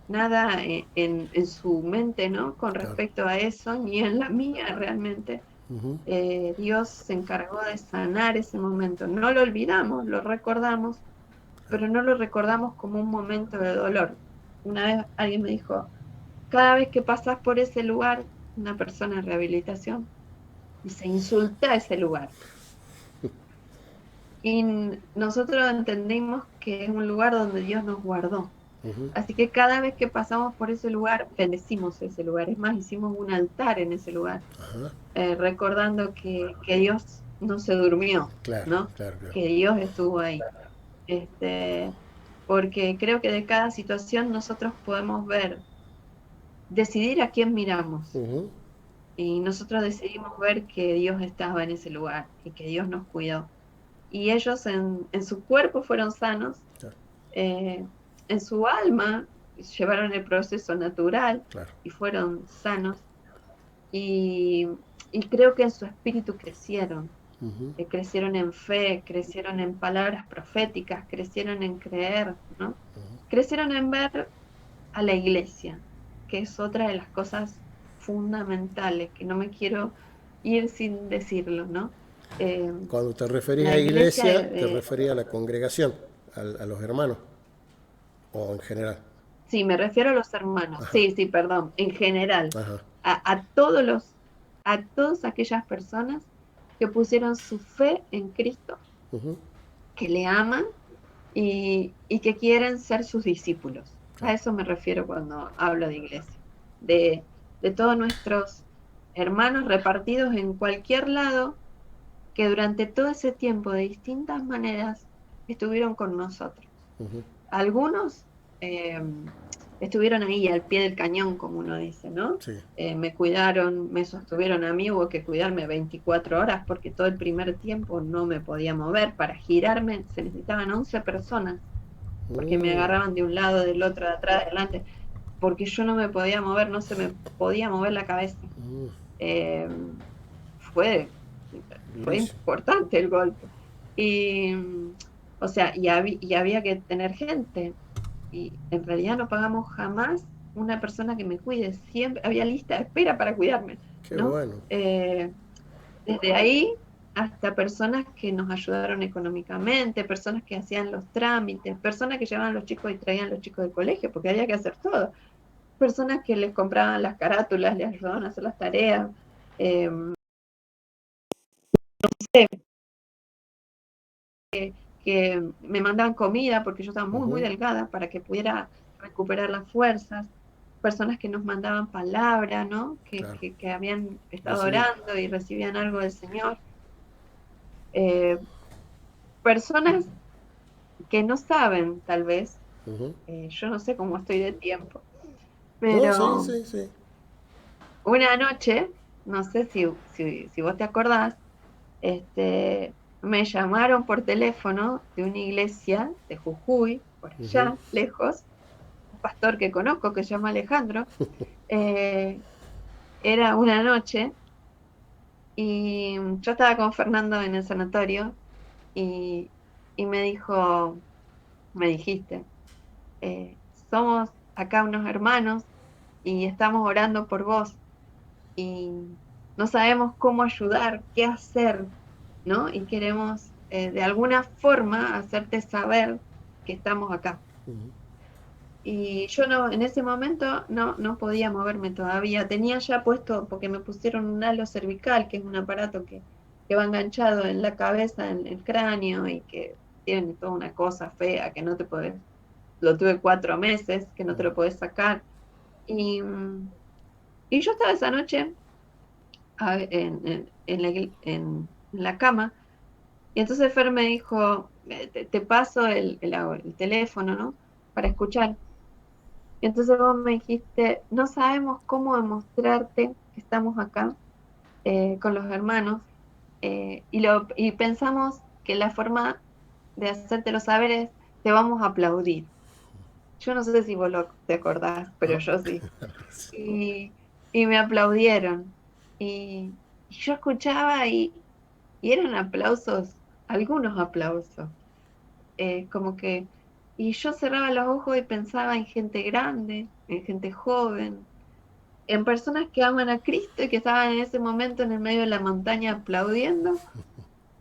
nada en su mente, ¿no? Con Claro. respecto a eso, ni en la mía realmente. Ujú. Dios se encargó de sanar ese momento. No lo olvidamos, lo recordamos, Claro. pero no lo recordamos como un momento de dolor. Una vez alguien me dijo, cada vez que pasas por ese lugar, una persona en rehabilitación, y se insulta ese lugar. Y nosotros entendimos que es un lugar donde Dios nos guardó. Ujú. Así que cada vez que pasamos por ese lugar, bendecimos ese lugar. Es más, hicimos un altar en ese lugar, Ajá. recordando que Dios no se durmió, Claro, ¿no? claro, claro. Que Dios estuvo ahí. Este, porque creo que de cada situación nosotros podemos ver, decidir a quién miramos. Ujú. Y nosotros decidimos ver que Dios estaba en ese lugar y que Dios nos cuidó. Y ellos en su cuerpo fueron sanos, Claro, eh, en su alma llevaron el proceso natural claro. y fueron sanos. Y, y creo que en su espíritu crecieron. Ujú. Crecieron en fe, crecieron en palabras proféticas, crecieron en creer, ¿no? Crecieron en ver a la iglesia, que es otra de las cosas fundamentales, que no me quiero ir sin decirlo, ¿no? Eh, Cuando te referís la a iglesia iglesia, te referís a la congregación, a los hermanos, o en general. sí, me refiero a los hermanos, Ajá, sí, sí, perdón, en general, ajá. a todos a todas aquellas personas que pusieron su fe en Cristo, Ujú. que le aman y que quieren ser sus discípulos. A Claro. eso me refiero cuando hablo de iglesia, de, de todos nuestros hermanos repartidos en cualquier lado que durante todo ese tiempo de distintas maneras estuvieron con nosotros. Ujú. Algunos eh, estuvieron ahí al pie del cañón, como uno dice, ¿no? Sí. Me cuidaron, me sostuvieron a mí, hubo que cuidarme 24 horas porque todo el primer tiempo no me podía mover. Para girarme se necesitaban 11 personas porque me Mm. agarraban de un lado, del otro, de atrás, de adelante, porque yo no me podía mover, no se me podía mover la cabeza. Mm. Eh, fue, fue Durísimo. importante el golpe. Y, o sea, y había que tener gente. Y en realidad no pagamos jamás una persona que me cuide. Siempre había lista de espera para cuidarme, Qué ¿no? bueno. Desde ahí hasta personas que nos ayudaron económicamente, personas que hacían los trámites, personas que llevaban a los chicos y traían a los chicos del colegio, porque había que hacer todo. Personas que les compraban las carátulas, les ayudaban a hacer las tareas. Eh, que me mandaban comida porque yo estaba muy, muy Ujú. delgada para que pudiera recuperar las fuerzas, personas que nos mandaban palabra, ¿no? Claro. Que habían estado Recibí. orando y recibían algo del Señor. Eh, personas que no saben, tal vez, Ujú. yo no sé cómo estoy de tiempo, No, sí, pero sí, sí. una noche, no sé si vos te acordás, me llamaron por teléfono de una iglesia de Jujuy, por Ujú. allá, lejos, un pastor que conozco que se llama Alejandro. eh, Era una noche y yo estaba con Fernando en el sanatorio y, y me dijiste, somos acá unos hermanos y estamos orando por vos y no sabemos cómo ayudar, qué hacer, ¿no? Y queremos de alguna forma hacerte saber que estamos acá. Ujú. Y yo no, en ese momento no podía moverme todavía. Tenía ya puesto, porque me pusieron un halo cervical, que es un aparato que va enganchado en la cabeza, en el cráneo, y que tiene toda una cosa fea que no te podés, lo tuve 4 meses, que no te lo podés sacar. Y, y yo estaba esa noche en la cama, y entonces Fer me dijo, te paso el teléfono, ¿no? Para escuchar. Y entonces vos me dijiste, no sabemos cómo demostrarte que estamos acá con los hermanos, y pensamos que la forma de hacértelo saber es, te vamos a aplaudir. Yo no sé si vos te acordás, pero Ah, yo sí. Y, y me aplaudieron. Y yo escuchaba y eran aplausos algunos aplausos. Como que, y yo cerraba los ojos y pensaba en gente grande, en gente joven, en personas que aman a Cristo y que estaban en ese momento en el medio de la montaña aplaudiendo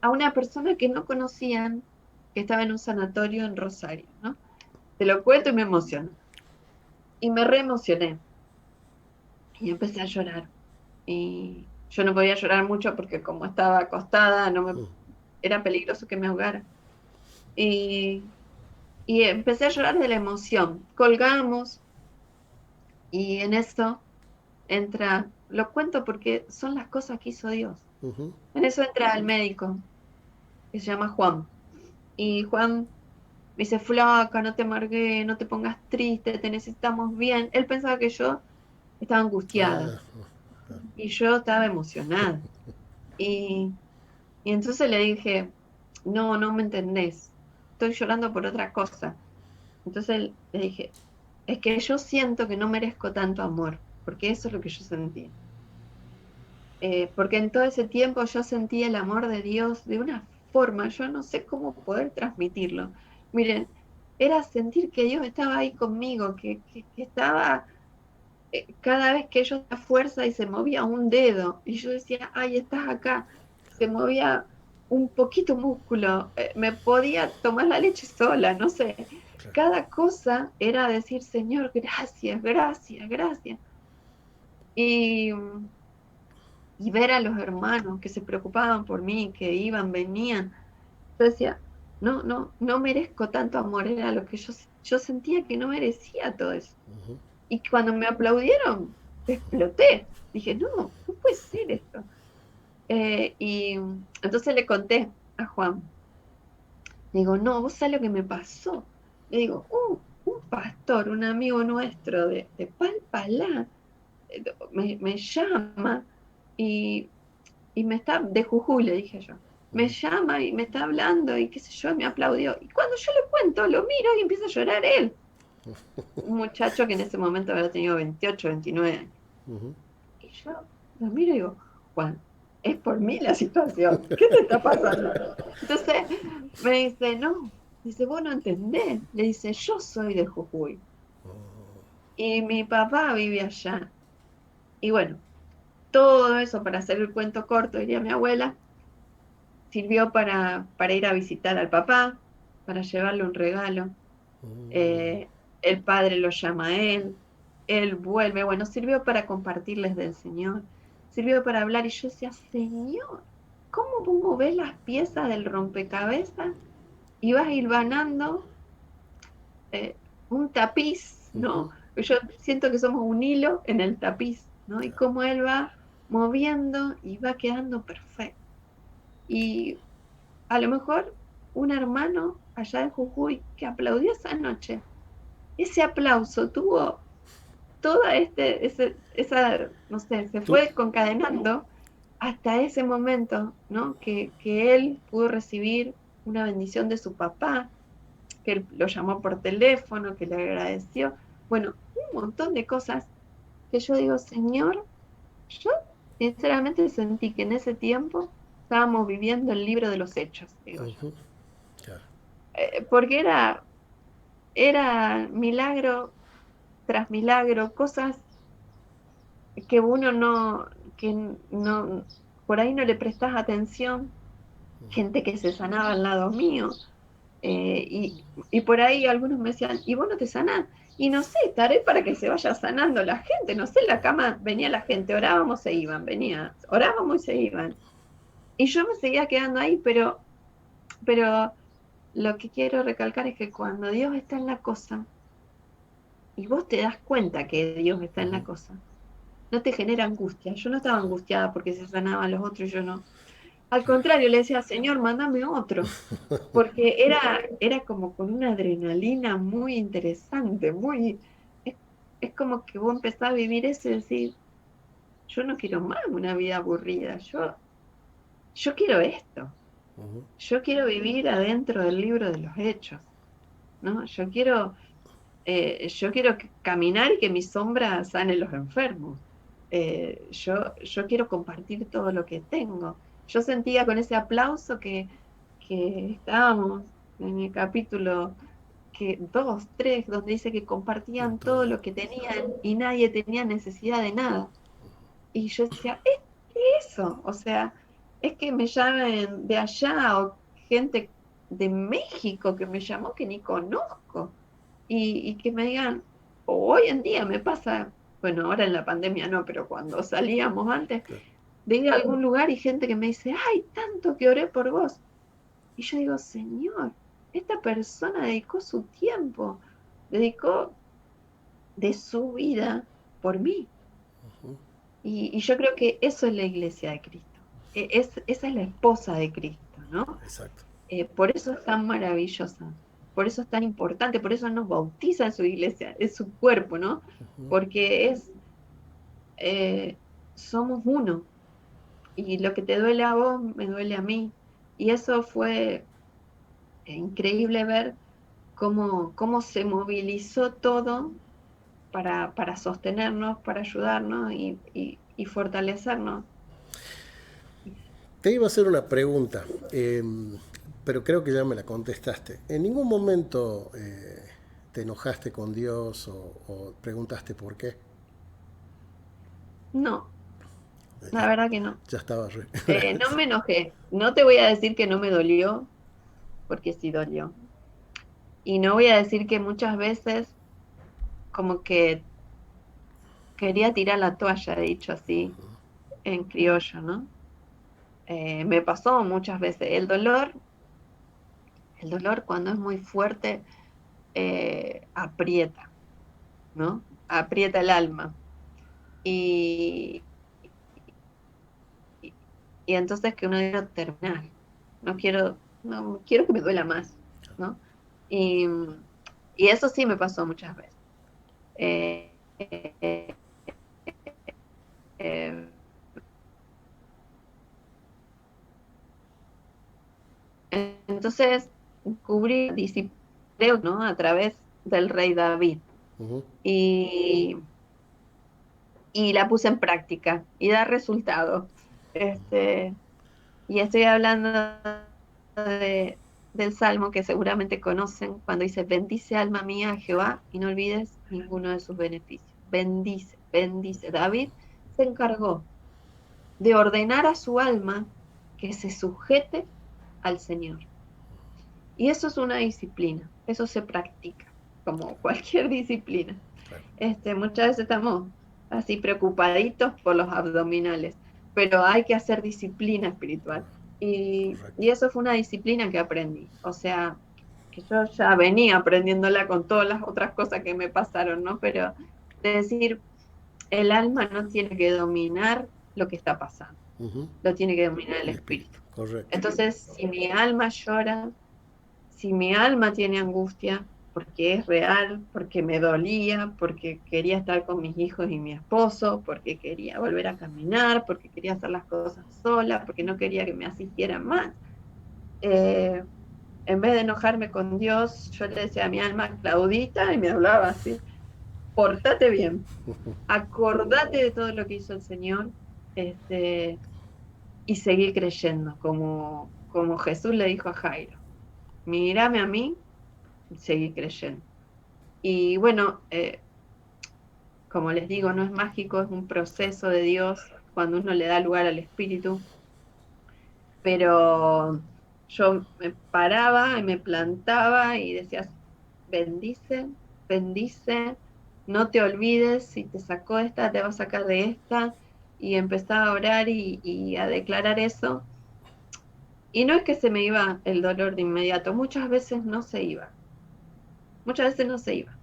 a una persona que no conocían, que estaba en un sanatorio en Rosario, ¿no? Te lo cuento y me emociono. Y me reemocioné. Y empecé a llorar. Y yo no podía llorar mucho porque como estaba acostada, era peligroso que me ahogara. Y, y empecé a llorar de la emoción. Colgamos y en eso entra, lo cuento porque son las cosas que hizo Dios. Ujú. En eso entra el médico, que se llama Juan. Y Juan me dice, flaca, no te amargues, no te pongas triste, te necesitamos bien. Él pensaba que yo estaba angustiada Ah, y yo estaba emocionada. Y, y entonces le dije, no, no me entendés, estoy llorando por otra cosa. Entonces le dije, es que yo siento que no merezco tanto amor, porque eso es lo que yo sentía. Porque en todo ese tiempo yo sentí el amor de Dios de una forma, yo no sé cómo poder transmitirlo. Miren, era sentir que Dios estaba ahí conmigo, que estaba cada vez que yo hacía fuerza y se movía un dedo, y yo decía, ay, estás acá, se movía un poquito músculo, me podía tomar la leche sola, no sé. claro. Cada cosa era decir, Señor, gracias, gracias, gracias. Y, y ver a los hermanos que se preocupaban por mí, que iban, venían. Yo decía, no, no, no merezco tanto amor, era lo que yo sentía que no merecía todo eso. Ujú. Y cuando me aplaudieron, exploté. Dije, no, no puede ser esto. Y entonces le conté a Juan. Le digo, no, vos sabés lo que me pasó. Le digo, un pastor, un amigo nuestro de Palpalá, me llama y, y me está, de Jujuy, le dije yo, me Ujú. llama y me está hablando y qué sé yo, y me aplaudió. Y cuando yo le cuento, lo miro y empieza a llorar él. Un muchacho que en ese momento había tenido 28, 29 años. Ujú. Y yo lo miro y digo, Juan, es por mí la situación, ¿qué te está pasando? Entonces me dice, no, dice, vos no entendés. Le dice, yo soy de Jujuy y mi papá vive allá. Y bueno, todo eso para hacer el cuento corto, diría mi abuela, sirvió para ir a visitar al papá, para llevarle un regalo. Eh, el padre lo llama a él vuelve, bueno, sirvió para compartirles del Señor, sirvió para hablar y yo decía, Señor, ¿cómo vos movés las piezas del rompecabezas y vas hilvanando eh, un tapiz, ¿no? Ujú. Yo siento que somos un hilo en el tapiz, ¿no? Y cómo él va moviendo y va quedando perfecto. Y a lo mejor un hermano allá de Jujuy que aplaudió esa noche, ese aplauso tuvo toda esa, no sé, se Tú, fue concadenando hasta ese momento, ¿no? Que él pudo recibir una bendición de su papá, que él lo llamó por teléfono, que le agradeció. Bueno, un montón de cosas que yo digo, Señor, yo sinceramente sentí que en ese tiempo estábamos viviendo el libro de los hechos, digo yo. ujú, claro. Porque era milagro tras milagro, cosas que uno no, por ahí no le prestas atención, gente que se sanaba al lado mío, y por ahí algunos me decían, ¿y vos no te sanás? Y no sé, estaré para que se vaya sanando la gente, no sé, en la cama venía la gente, orábamos, se iban, venía, orábamos y se iban. Y yo me seguía quedando ahí, pero lo que quiero recalcar es que cuando Dios está en la cosa, y vos te das cuenta que Dios está en la Ujú. cosa, no te genera angustia. Yo no estaba angustiada porque se sanaban los otros y yo no. Al contrario, le decía, Señor, mándame otro, porque era como con una adrenalina muy interesante, es, es como que vos empezás a vivir eso y decís, yo no quiero más una vida aburrida, yo quiero esto, Ujú. yo quiero vivir adentro del libro de los hechos, ¿no? Yo quiero caminar y que mi sombra sane los enfermos. Yo quiero compartir todo lo que tengo. Yo sentía con ese aplauso que estábamos en el capítulo que 2, 3, donde dice que compartían todo lo que tenían y nadie tenía necesidad de nada. Y yo decía, ¿es eso? O sea, es que me llamen de allá o gente de México que me llamó que ni conozco y que me digan, o hoy en día me pasa, bueno, ahora en la pandemia no, pero cuando salíamos antes, Claro. de ir a algún lugar y gente que me dice, ay, tanto que oré por vos. Y yo digo, Señor, esta persona dedicó su tiempo, dedicó de su vida por mí. Y yo creo que eso es la iglesia de Cristo. Esa es la esposa de Cristo, ¿no? Exacto. Por eso es tan maravillosa, por eso es tan importante, por eso nos bautiza en su iglesia, es su cuerpo, ¿no? Porque eh, somos uno, y lo que te duele a vos me duele a mí. Y eso fue increíble ver cómo se movilizó todo para sostenernos, para ayudarnos y fortalecernos. Te iba a hacer una pregunta, pero creo que ya me la contestaste. ¿En ningún momento te enojaste con Dios o preguntaste por qué? No, la Ya, verdad que no. ya estaba No me enojé, no te voy a decir que no me dolió, porque sí dolió. Y no voy a decir que muchas veces como que quería tirar la toalla, he dicho así, en criollo, ¿no? Me pasó muchas veces. El dolor cuando es muy fuerte, aprieta, ¿no? Aprieta el alma. Y, y, y entonces que uno quiere terminar. No quiero que me duela más, ¿no? Y, y eso sí me pasó muchas veces. Eh, eh, eh, entonces, cubrí disciplina, ¿no? A través del rey David. Ujú. Y, y la puse en práctica y da resultado. Este, y estoy hablando de, del Salmo que seguramente conocen cuando dice, bendice alma mía a Jehová y no olvides ninguno de sus beneficios. Bendice, bendice. David se encargó de ordenar a su alma que se sujete al Señor. Y eso es una disciplina, eso se practica, como cualquier disciplina. Claro. Muchas veces estamos así preocupaditos por los abdominales, pero hay que hacer disciplina espiritual. Y Correcto. eso fue una disciplina que aprendí. O sea, que yo ya venía aprendiéndola con todas las otras cosas que me pasaron, ¿no? Pero de decir, el alma no tiene que dominar lo que está pasando, Ujú. lo tiene que dominar el El espíritu, espíritu. correcto. Entonces, si mi alma llora, si mi alma tiene angustia, porque es real, porque me dolía, porque quería estar con mis hijos y mi esposo, porque quería volver a caminar, porque quería hacer las cosas sola, porque no quería que me asistieran más. Eh, en vez de enojarme con Dios, yo le decía a mi alma, Claudita, y me hablaba así, portate bien, acordate de todo lo que hizo el Señor, este, y seguí creyendo, como Jesús le dijo a Jairo, mírame a mí, seguí creyendo. Y bueno, como les digo, no es mágico, es un Claro. proceso de Dios cuando uno le da lugar al Espíritu, pero yo me paraba y me plantaba y decía, bendice, bendice, no te olvides, si te sacó esta, te va a sacar de esta, y empezaba a orar y a declarar eso. Y no es que se me iba el dolor de inmediato, muchas veces no se iba, muchas veces no se iba,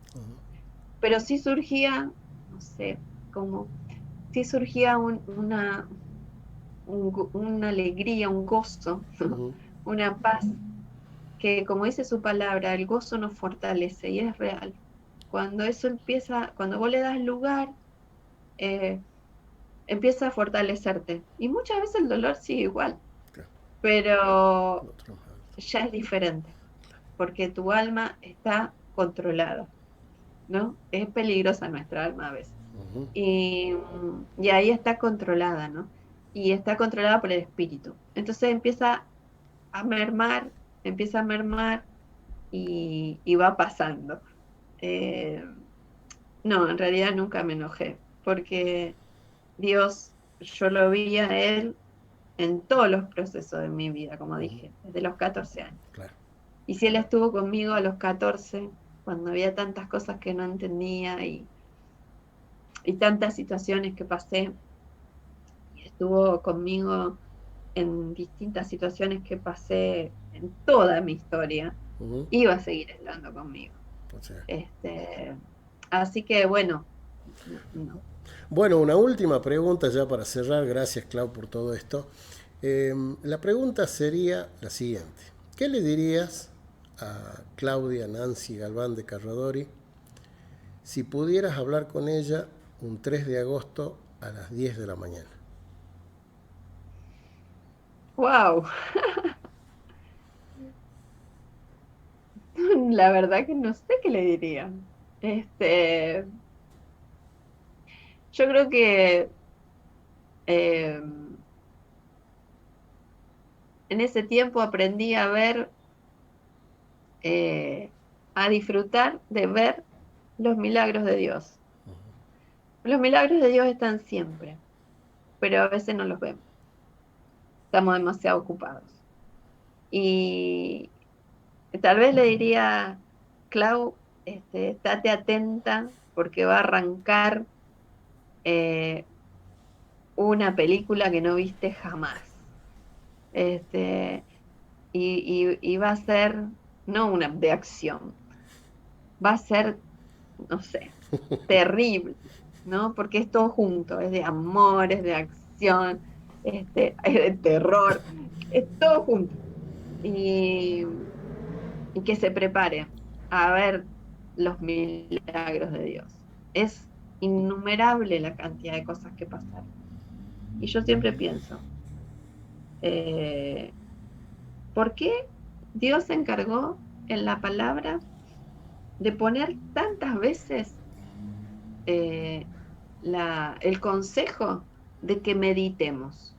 pero sí surgía, no sé, como sí surgía una alegría, un gozo, Ujú. una paz, que como dice su palabra, el gozo nos fortalece y es real. Cuando eso empieza, cuando vos le das lugar, eh, empieza a fortalecerte. Y muchas veces el dolor sigue igual, Claro. pero Otro más. ya es diferente, porque tu alma está controlada, ¿no? Es peligrosa nuestra alma a veces. Ujú. Y ahí está controlada, ¿no? Y está controlada por el espíritu. Entonces empieza a mermar, empieza a mermar y va pasando. No, en realidad nunca me enojé, porque Dios, yo lo vi a Él en todos los procesos de mi vida, como Ujú, dije, desde los 14 años. claro. Y si Él estuvo conmigo a los 14, cuando había tantas cosas que no entendía y tantas situaciones que pasé, y estuvo conmigo en distintas situaciones que pasé en toda mi historia, Ujú, iba a seguir estando conmigo. o sea. Este, así que bueno, no. Bueno, una última pregunta ya para cerrar. Gracias, Clau, por todo esto. La pregunta sería la siguiente. ¿Qué le dirías a Claudia Nancy Galván de Carradori si pudieras hablar con ella un 3 de agosto a las 10 de la mañana? Wow, la verdad que no sé qué le diría. Este, yo creo que eh, en ese tiempo aprendí a ver, eh, a disfrutar de ver los milagros de Dios. Los milagros de Dios están siempre, pero a veces no los vemos. Estamos demasiado ocupados. Y tal vez le diría, Clau, estate atenta porque va a arrancar eh, una película que no viste jamás. Este, y va a ser, no una de acción, va a ser, no sé, terrible, ¿no? Porque es todo junto, es de amor, es de acción, es de terror, es todo junto. Y, y que se prepare a ver los milagros de Dios. Es innumerable la cantidad de cosas que pasaron. Y yo siempre pienso, eh, ¿por qué Dios se encargó en la palabra de poner tantas veces eh, el consejo de que meditemos?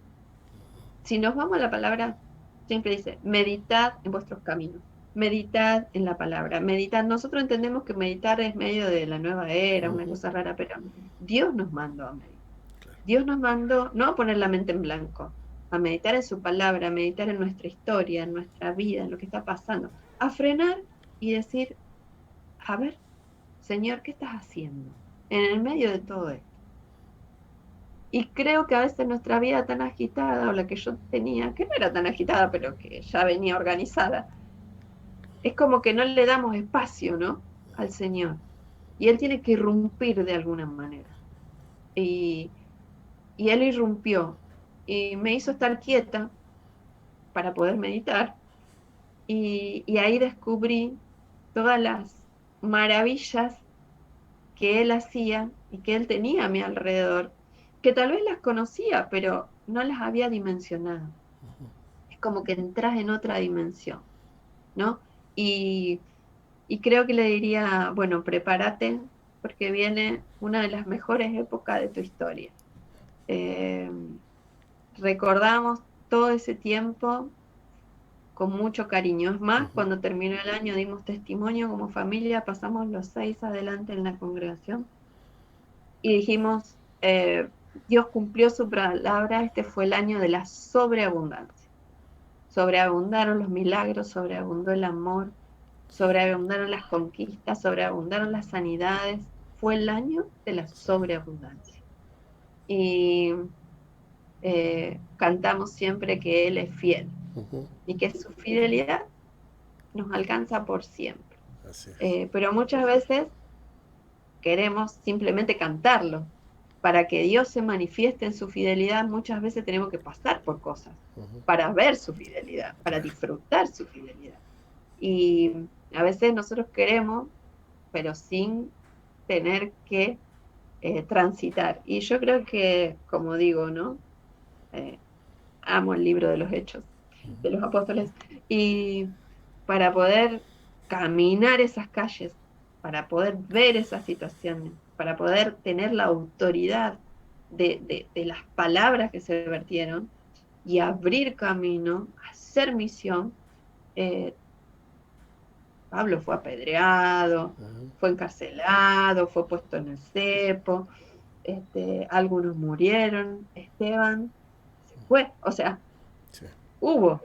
Si nos vamos a la palabra, siempre dice, meditad en vuestros caminos, meditad en la palabra, meditad. Nosotros entendemos que meditar es medio de la nueva era, una Ujú, cosa rara, pero Dios nos mandó a meditar. claro. Dios nos mandó no a poner la mente en blanco, a meditar en su palabra, a meditar en nuestra historia, en nuestra vida, en lo que está pasando, a frenar y decir, a ver, Señor, ¿qué estás haciendo en el medio de todo esto? Y creo que a veces nuestra vida tan agitada, o la que yo tenía, que no era tan agitada, pero que ya venía organizada, es como que no le damos espacio, ¿no? Al Señor. Y Él tiene que irrumpir de alguna manera. Y, y Él irrumpió y me hizo estar quieta para poder meditar. Y ahí descubrí todas las maravillas que Él hacía y que Él tenía a mi alrededor, que tal vez las conocía, pero no las había dimensionado. Es como que entras en otra dimensión, ¿no? Y, y creo que le diría, bueno, prepárate porque viene una de las mejores épocas de tu historia. Eh, recordamos todo ese tiempo con mucho cariño. Es más, Ujú, cuando terminó el año dimos testimonio como familia, pasamos los 6 adelante en la congregación y dijimos, Dios cumplió su palabra, este fue el año de la sobreabundancia. Sobreabundaron los milagros, sobreabundó el amor, sobreabundaron las conquistas, sobreabundaron las sanidades. Fue el año de la sobreabundancia. Y cantamos siempre que Él es fiel ujú, y que su fidelidad nos alcanza por siempre. así es. Pero muchas veces queremos simplemente cantarlo. Para que Dios se manifieste en su fidelidad, muchas veces tenemos que pasar por cosas Ujú, para ver su fidelidad, para claro. disfrutar su fidelidad. Y a veces nosotros queremos, pero sin tener que transitar. Y yo creo que, como digo, ¿no? Eh, amo el libro de los Hechos, de los Apóstoles, y para poder caminar esas calles, para poder ver esas situaciones, para poder tener la autoridad de las palabras que se vertieron, y abrir camino, hacer misión. Pablo fue apedreado, fue encarcelado, fue puesto en el cepo, algunos murieron, Esteban se fue, o sea, Sí. hubo,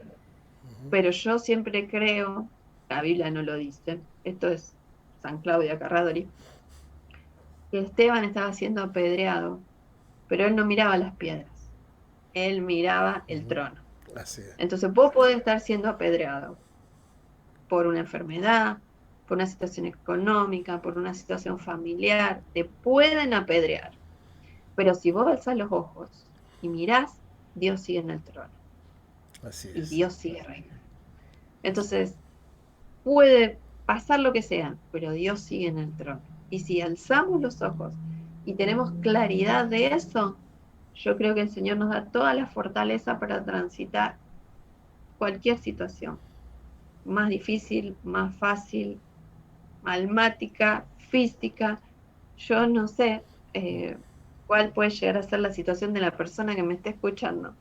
pero yo siempre creo, la Biblia no lo dice, esto es San Claudia Carradori, que Esteban estaba siendo apedreado, pero él no miraba las piedras, él miraba el trono. Así es. Entonces vos podés estar siendo apedreado por una enfermedad, por una situación económica, por una situación familiar, te pueden apedrear. Pero si vos alzás los ojos y mirás, Dios sigue en el trono Así y es. Dios sigue reinando. Entonces, puede pasar lo que sea, pero Dios sigue en el trono. Y si alzamos los ojos y tenemos claridad de eso, yo creo que el Señor nos da toda la fortaleza para transitar cualquier situación, más difícil, más fácil, almática, física. Yo no sé cuál puede llegar a ser la situación de la persona que me esté escuchando.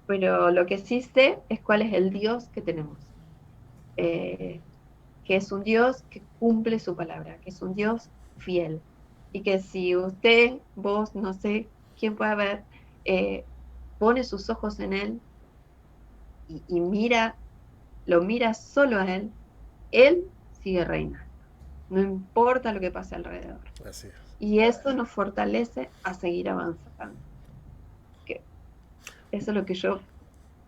Pero lo que sí sé es cuál es el Dios que tenemos. Eh, que es un Dios que cumple su palabra, que es un Dios fiel. Y que si usted, vos, no sé quién puede ver, pone sus ojos en Él y mira, lo mira solo a Él sigue reinando. No importa lo que pase alrededor. Así es. Y eso nos fortalece a seguir avanzando. Que eso es lo que yo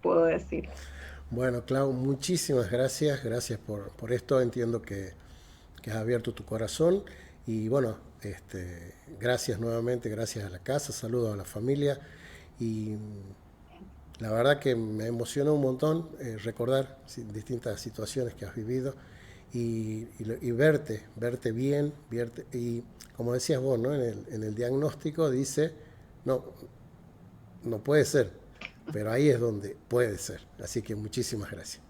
puedo decir. Bueno, Clau, muchísimas gracias. Gracias por esto. Entiendo que has abierto tu corazón. Y bueno, gracias nuevamente, gracias a la casa, saludos a la familia. Y la verdad que me emocionó un montón recordar distintas situaciones que has vivido y verte bien, y como decías vos, ¿no? En el diagnóstico dice, no, no puede ser, pero ahí es donde puede ser. Así que muchísimas gracias.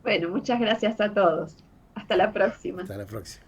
Bueno, muchas gracias a todos. Hasta la próxima. Hasta la próxima.